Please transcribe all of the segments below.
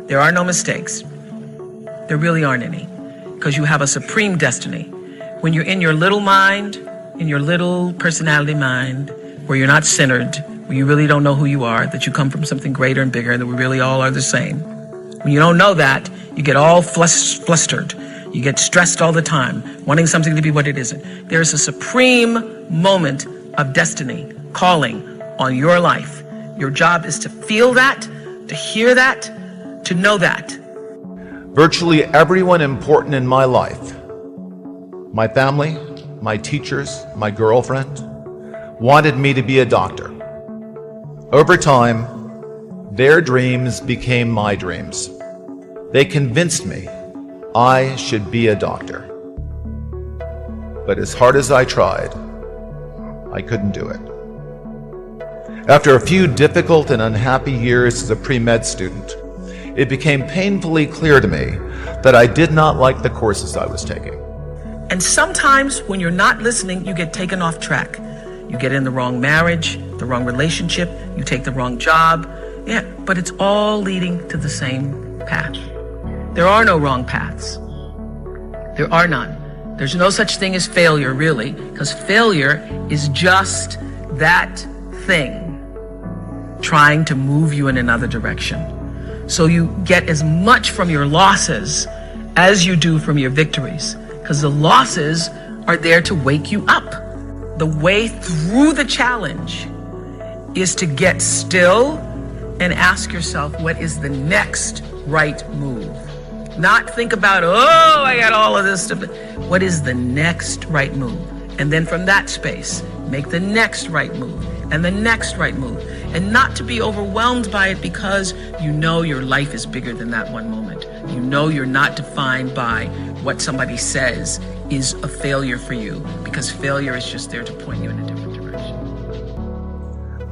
There are no mistakes. There really aren't any, because you have a supreme destiny. When you're in your little mind, in your little personality mind, where you're not centered, where you really don't know who you are, that you come from something greater and bigger, and that we really all are the same. When you don't know that, you get all flustered. You get stressed all the time, wanting something to be what it isn't. There is a supreme moment of destiny calling on your life. Your job is to feel that, to hear that, to know that. Virtually everyone important in my life, my family, my teachers, my girlfriend, wanted me to be a doctor. Over time, their dreams became my dreams. They convinced me I should be a doctor. But as hard as I tried, I couldn't do it. After a few difficult and unhappy years as a pre-med student, it became painfully clear to me that I did not like the courses I was taking. And sometimes when you're not listening, you get taken off track. You get in the wrong marriage, the wrong relationship, you take the wrong job. Yeah, but it's all leading to the same path. There are no wrong paths. There are none. There's no such thing as failure, really, because failure is just that thing trying to move you in another direction. So you get as much from your losses as you do from your victories, because the losses are there to wake you up. The way through the challenge is to get still and ask yourself, what is the next right move? Not think about, oh, I got all of this stuff. What is the next right move? And then from that space, make the next right move and the next right move. And not to be overwhelmed by it, because you know your life is bigger than that one moment. You know you're not defined by what somebody says is a failure for you, because failure is just there to point you in a different direction.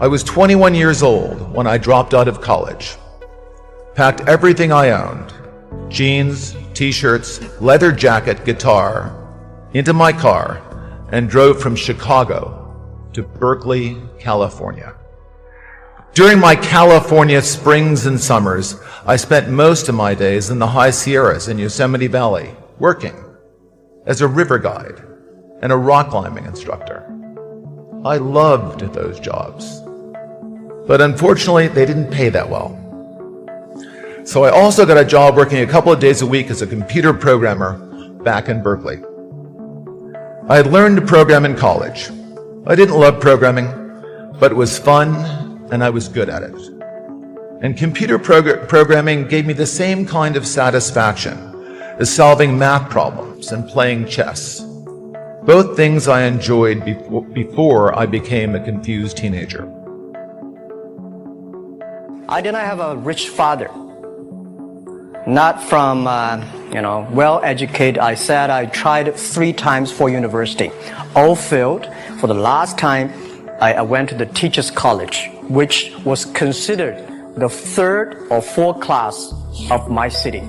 I was 21 years old when I dropped out of college, packed everything I owned, jeans, t-shirts, leather jacket, guitar, into my car, and drove from Chicago to Berkeley, California. During my California springs and summers, I spent most of my days in the high Sierras in Yosemite Valley, working as a river guide and a rock climbing instructor. I loved those jobs, but unfortunately, they didn't pay that well. So I also got a job working a couple of days a week as a computer programmer back in Berkeley. I had learned to program in college. I didn't love programming, but it was fun and I was good at it. And computer programming gave me the same kind of satisfaction as solving math problems and playing chess, both things I enjoyed before I became a confused teenager. I did not have a rich father. Not from, well-educated. I said I tried 3 times for university. All failed. For the last time, I went to the teacher's college, which was considered the 3rd or 4th class of my city.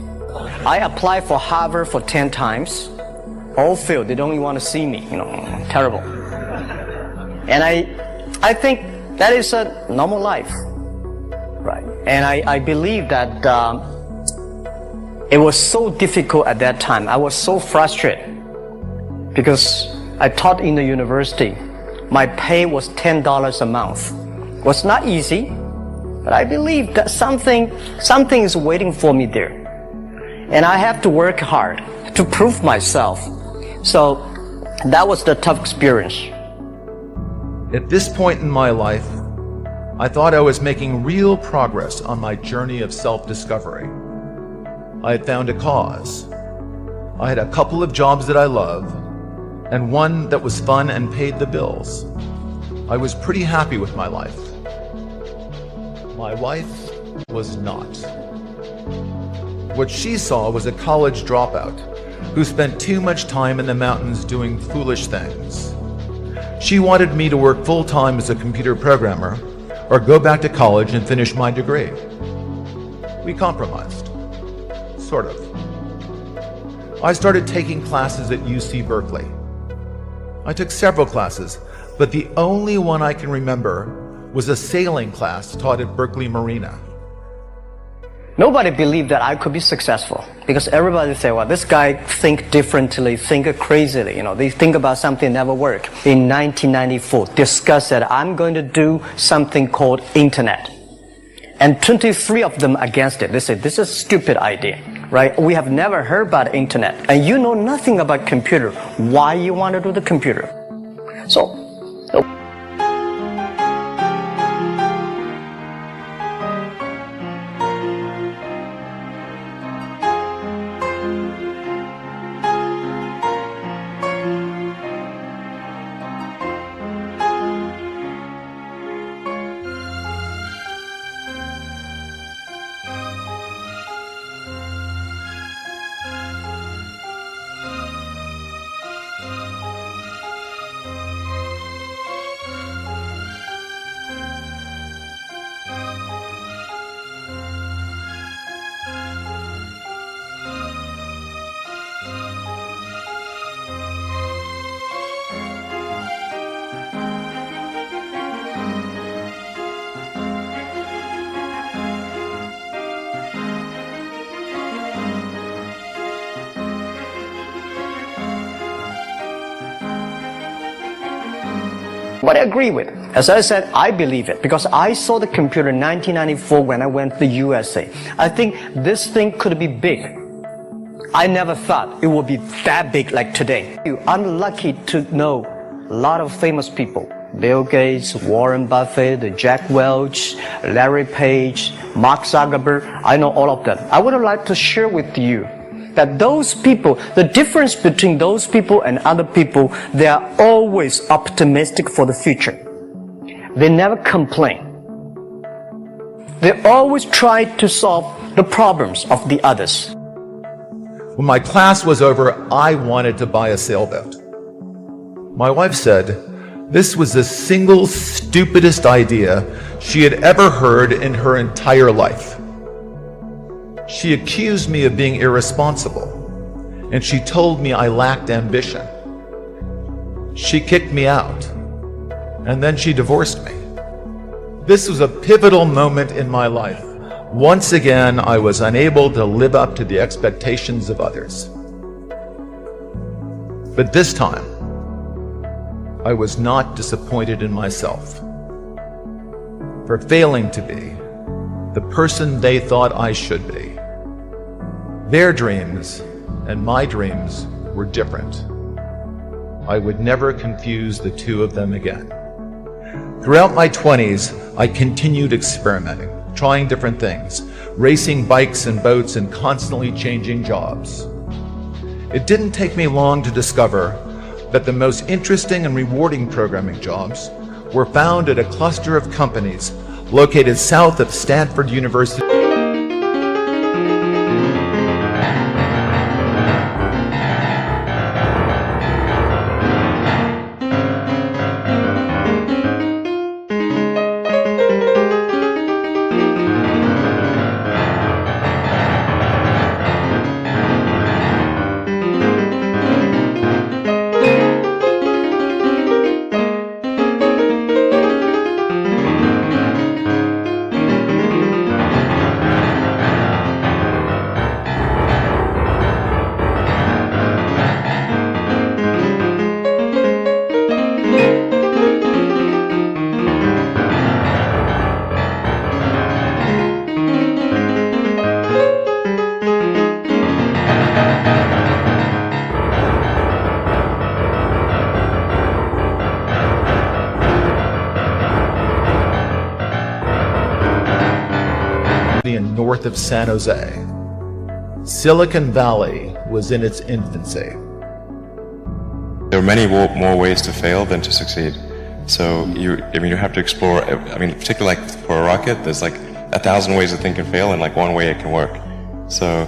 I applied for Harvard for 10 times. All failed. They don't even want to see me. Terrible. And I think that is a normal life, right? And I believe that it was so difficult at that time. I was so frustrated because I taught in the university. My pay was $10 a month. It was not easy, but I believe that something is waiting for me there. And I have to work hard to prove myself. So that was the tough experience. At this point in my life, I thought I was making real progress on my journey of self-discovery. I had found a cause. I had a couple of jobs that I love, and one that was fun and paid the bills. I was pretty happy with my life. My wife was not. What she saw was a college dropout who spent too much time in the mountains doing foolish things. She wanted me to work full-time as a computer programmer or go back to college and finish my degree. We compromised. Sort of. I started taking classes at UC Berkeley. I took several classes, but the only one I can remember was a sailing class taught at Berkeley Marina. Nobody believed that I could be successful because everybody say, well, this guy think differently, think crazily. They think about something never work. In 1994, discussed that I'm going to do something called internet. And 23 of them against it. They said, this is a stupid idea, right? We have never heard about internet. And you know nothing about computer. Why you want to do the computer? So, but I agree with it. As I said, I believe it because I saw the computer in 1994 when I went to the USA. I think this thing could be big. I never thought it would be that big like today. I'm lucky to know a lot of famous people. Bill Gates, Warren Buffett, Jack Welch, Larry Page, Mark Zuckerberg. I know all of them. I would like to share with you that those people, the difference between those people and other people, they are always optimistic for the future. They never complain. They always try to solve the problems of the others. When my class was over, I wanted to buy a sailboat. My wife said this was the single stupidest idea she had ever heard in her entire life. She accused me of being irresponsible, and she told me I lacked ambition. She kicked me out, and then she divorced me. This was a pivotal moment in my life. Once again, I was unable to live up to the expectations of others. But this time, I was not disappointed in myself for failing to be the person they thought I should be. Their dreams and my dreams were different. I would never confuse the two of them again. Throughout my 20s, I continued experimenting, trying different things, racing bikes and boats and constantly changing jobs. It didn't take me long to discover that the most interesting and rewarding programming jobs were found at a cluster of companies located south of Stanford University. North of San Jose. Silicon Valley was in its infancy. There are many more ways to fail than to succeed. So you have to explore. Particularly like for a rocket, there's like 1,000 ways to think and fail, and like one way it can work. So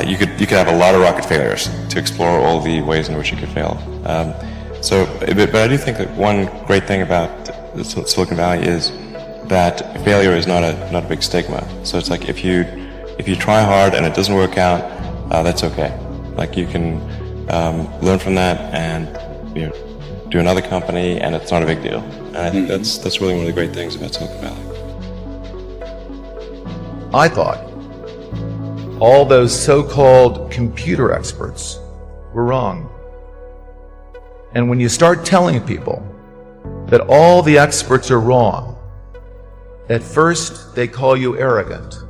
you could have a lot of rocket failures to explore all the ways in which you could fail. But I do think that one great thing about Silicon Valley is that failure is not a big stigma. So it's like if you try hard and it doesn't work out, that's okay. Like you can learn from that and do another company, and it's not a big deal. And I think that's really one of the great things about Silicon Valley. I thought all those so-called computer experts were wrong. And when you start telling people that all the experts are wrong, at first they call you arrogant,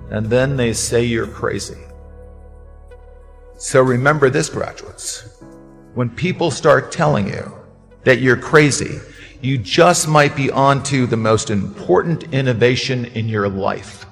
and then they say you're crazy. So remember this, graduates. When people start telling you that you're crazy, you just might be onto the most important innovation in your life.